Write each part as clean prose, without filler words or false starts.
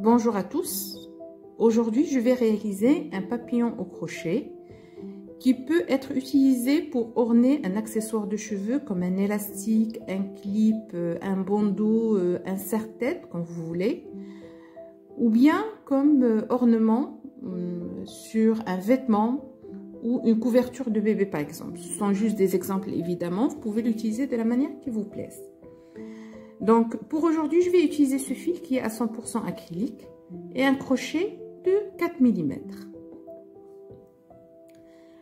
Bonjour à tous. Aujourd'hui, je vais réaliser un papillon au crochet qui peut être utilisé pour orner un accessoire de cheveux comme un élastique, un clip, un bandeau, un serre-tête, comme vous voulez, ou bien comme ornement sur un vêtement ou une couverture de bébé par exemple. Ce sont juste des exemples évidemment, vous pouvez l'utiliser de la manière qui vous plaise. Donc pour aujourd'hui, je vais utiliser ce fil qui est à 100% acrylique et un crochet de 4 mm.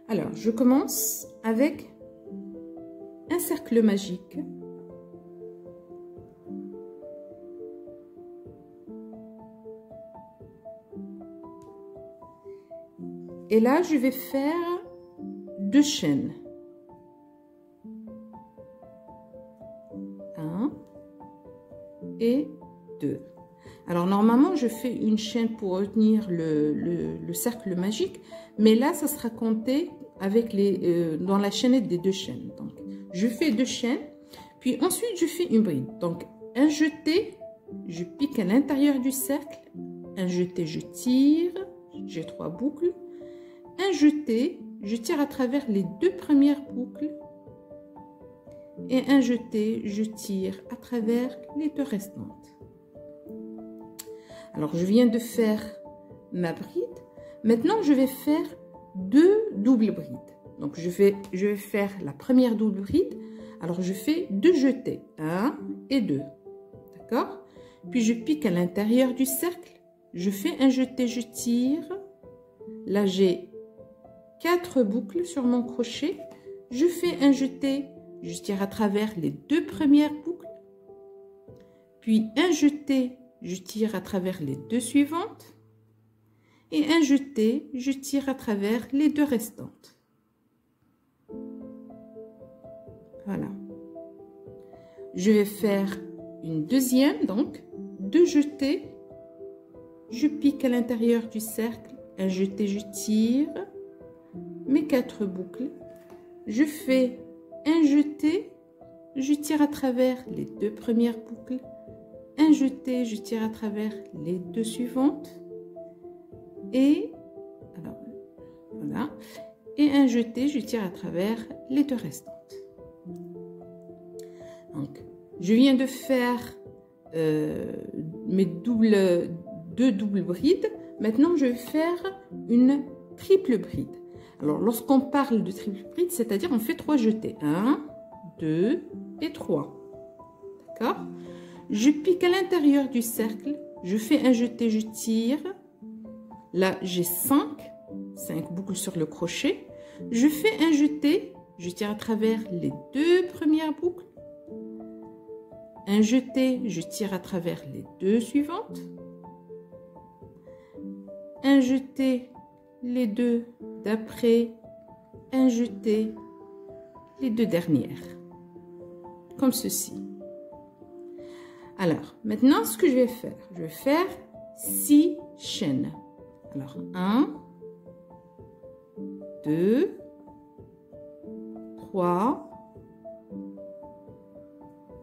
Alors je commence avec un cercle magique. Et là, je vais faire 2 chaînes. 1 et 2. Alors, normalement, je fais une chaîne pour retenir le cercle magique. Mais là, ça sera compté avec dans la chaînette des 2 chaînes. Donc, je fais 2 chaînes. Puis ensuite, je fais une bride. Donc, un jeté, je pique à l'intérieur du cercle. Un jeté, je tire. J'ai 3 boucles. Un jeté, je tire à travers les 2 premières boucles et un jeté, je tire à travers les 2 restantes. Alors, je viens de faire ma bride. Maintenant, je vais faire 2 doubles brides. Donc, je vais faire la première double bride. Alors, je fais 2 jetés, 1 et 2. D'accord? Puis, je pique à l'intérieur du cercle. Je fais un jeté, je tire. Là, j'ai 4 boucles sur mon crochet, je fais un jeté, je tire à travers les 2 premières boucles, puis un jeté, je tire à travers les 2 suivantes, et un jeté, je tire à travers les 2 restantes. Voilà. Je vais faire une deuxième, donc 2 jetés, je pique à l'intérieur du cercle, un jeté, je tire, mes 4 boucles, je fais un jeté, je tire à travers les 2 premières boucles, un jeté, je tire à travers les 2 suivantes et alors voilà, et un jeté, je tire à travers les 2 restantes. Donc je viens de faire mes 2 doubles brides. Maintenant je vais faire une triple bride. Alors, lorsqu'on parle de triple bride, c'est-à-dire on fait 3 jetés. 1, 2 et 3. D'accord? Je pique à l'intérieur du cercle. Je fais un jeté, je tire. Là, j'ai 5 boucles sur le crochet. Je fais un jeté, je tire à travers les 2 premières boucles. Un jeté, je tire à travers les 2 suivantes. Un jeté, les 2 d'après, un jeté, les 2 dernières, comme ceci. Alors, maintenant, ce que je vais faire 6 chaînes. Alors, 1, 2, 3,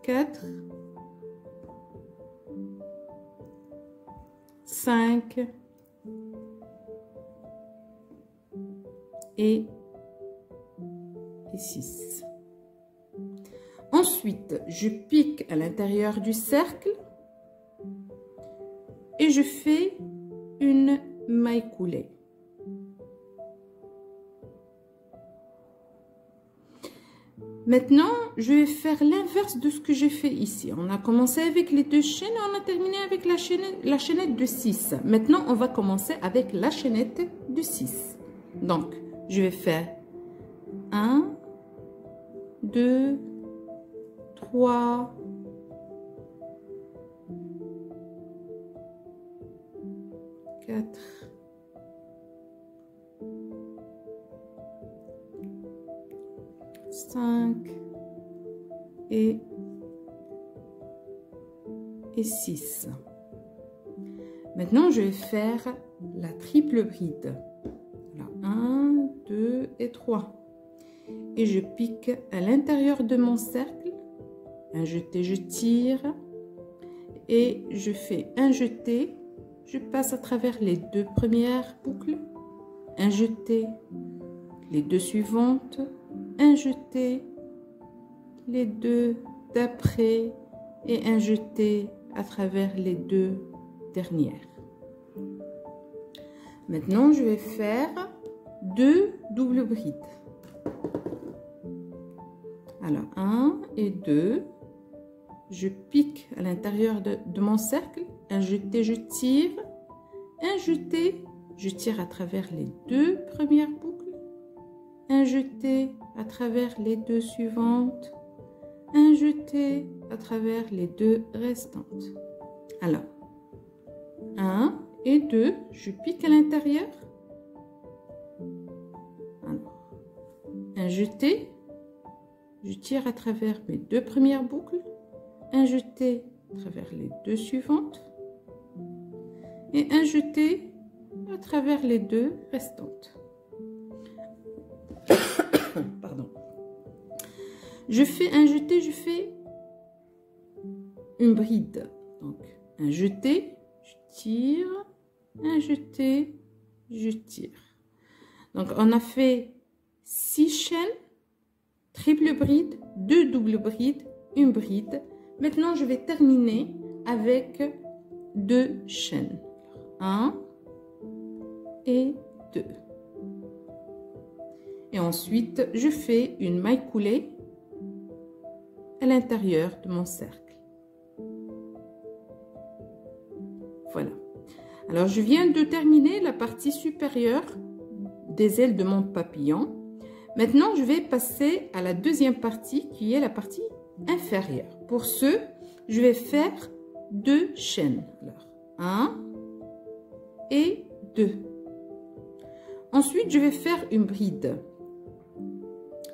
4, 5, et 6. Ensuite, je pique à l'intérieur du cercle et je fais une maille coulée. Maintenant, je vais faire l'inverse de ce que j'ai fait ici. On a commencé avec les 2 chaînes et on a terminé avec la chaînette de 6. Maintenant, on va commencer avec la chaînette de 6. Donc, je vais faire 1, 2, 3, 4, 5 et 6. Maintenant, je vais faire la triple bride. Là, 1, 2 et 3. Et je pique à l'intérieur de mon cercle. Un jeté, je tire. Et je fais un jeté, je passe à travers les 2 premières boucles, un jeté, les 2 suivantes, un jeté, les 2 d'après et un jeté à travers les 2 dernières. Maintenant, je vais faire 2 doubles brides. Alors, 1 et 2, je pique à l'intérieur de mon cercle, un jeté, je tire, un jeté, je tire à travers les 2 premières boucles, un jeté à travers les 2 suivantes, un jeté à travers les 2 restantes. Alors, 1 et 2, je pique à l'intérieur. Alors, un jeté, je tire à travers mes 2 premières boucles, un jeté à travers les 2 suivantes et un jeté à travers les 2 restantes. Pardon. Je fais un jeté, je fais une bride. Donc, un jeté, je tire, un jeté, je tire. Donc, on a fait 6 chaînes, triple bride, 2 doubles brides, une bride. Maintenant, je vais terminer avec 2 chaînes. 1 et 2. Et ensuite, je fais une maille coulée à l'intérieur de mon cercle. Voilà. Alors, je viens de terminer la partie supérieure des ailes de mon papillon. Maintenant, je vais passer à la deuxième partie qui est la partie inférieure. Pour ce, je vais faire 2 chaînes. Alors, 1 et 2. Ensuite, je vais faire une bride.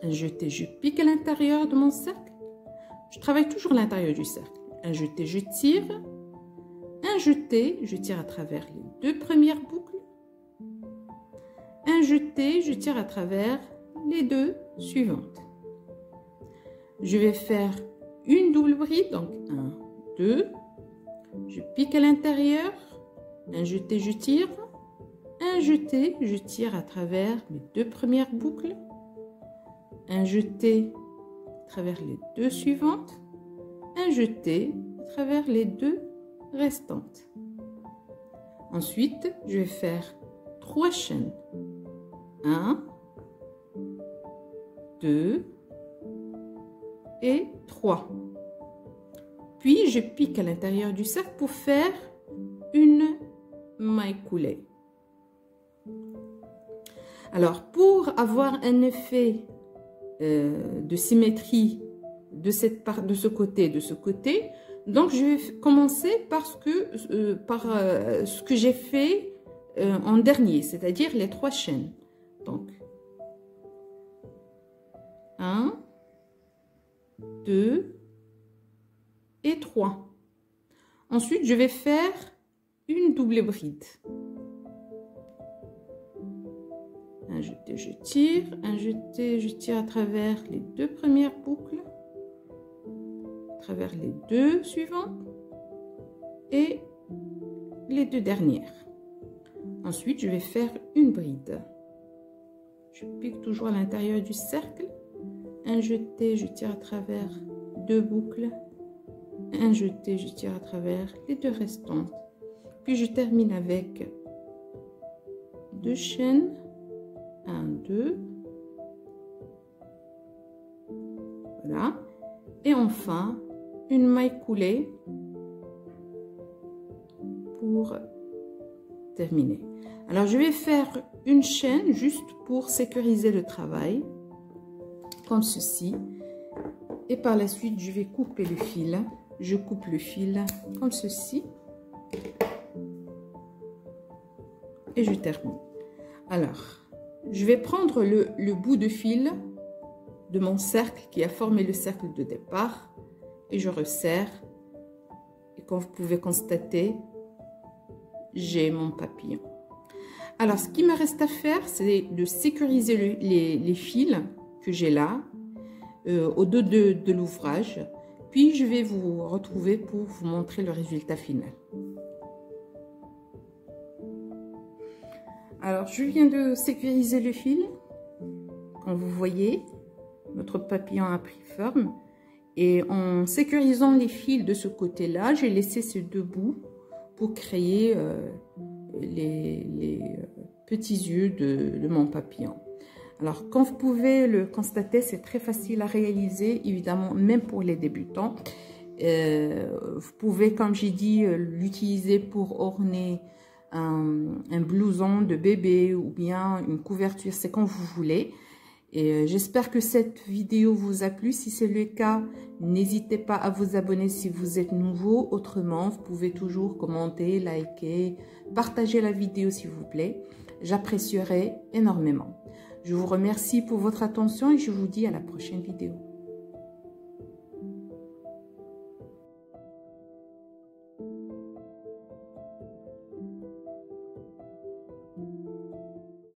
Un jeté, je pique à l'intérieur de mon cercle. Je travaille toujours à l'intérieur du cercle. Un jeté, je tire. Un jeté, je tire à travers les 2 premières boucles. Un jeté, je tire à travers les 2 suivantes. Je vais faire une double bride, donc 1, 2. Je pique à l'intérieur. Un jeté, je tire. Un jeté, je tire à travers mes 2 premières boucles. Un jeté à travers les 2 suivantes, un jeté à travers les 2 restantes. Ensuite, je vais faire 3 chaînes. 1, 2 et 3. Puis, je pique à l'intérieur du cercle pour faire une maille coulée. Alors, pour avoir un effet de symétrie de ce côté, donc je vais commencer par ce que j'ai fait en dernier, c'est-à-dire les 3 chaînes. Donc 1, 2 et 3. Ensuite, je vais faire une double bride. Un jeté, je tire, un jeté, je tire à travers les 2 premières boucles, à travers les 2 suivants et les 2 dernières. Ensuite, je vais faire une bride. Je pique toujours à l'intérieur du cercle, un jeté, je tire à travers 2 boucles, un jeté, je tire à travers les 2 restantes. Puis je termine avec 2 chaînes. 1, 2, voilà, et enfin une maille coulée pour terminer. Alors je vais faire une chaîne juste pour sécuriser le travail, comme ceci, et par la suite je vais couper le fil. Je coupe le fil comme ceci et je termine. Alors, je vais prendre le bout de fil de mon cercle qui a formé le cercle de départ et je resserre. Et comme vous pouvez constater, j'ai mon papillon. Alors, ce qui me reste à faire, c'est de sécuriser les fils que j'ai là au dos de l'ouvrage. Puis, je vais vous retrouver pour vous montrer le résultat final. Alors, je viens de sécuriser le fil. Comme vous voyez, notre papillon a pris forme. Et en sécurisant les fils de ce côté-là, j'ai laissé ces deux bouts pour créer les petits yeux de mon papillon. Alors, comme vous pouvez le constater, c'est très facile à réaliser, évidemment, même pour les débutants. Vous pouvez, comme j'ai dit, l'utiliser pour orner un blouson de bébé ou bien une couverture, c'est quand vous voulez. Et j'espère que cette vidéo vous a plu. Si c'est le cas, n'hésitez pas à vous abonner si vous êtes nouveau. Autrement, vous pouvez toujours commenter, liker, partager la vidéo s'il vous plaît. J'apprécierai énormément. Je vous remercie pour votre attention et je vous dis à la prochaine vidéo.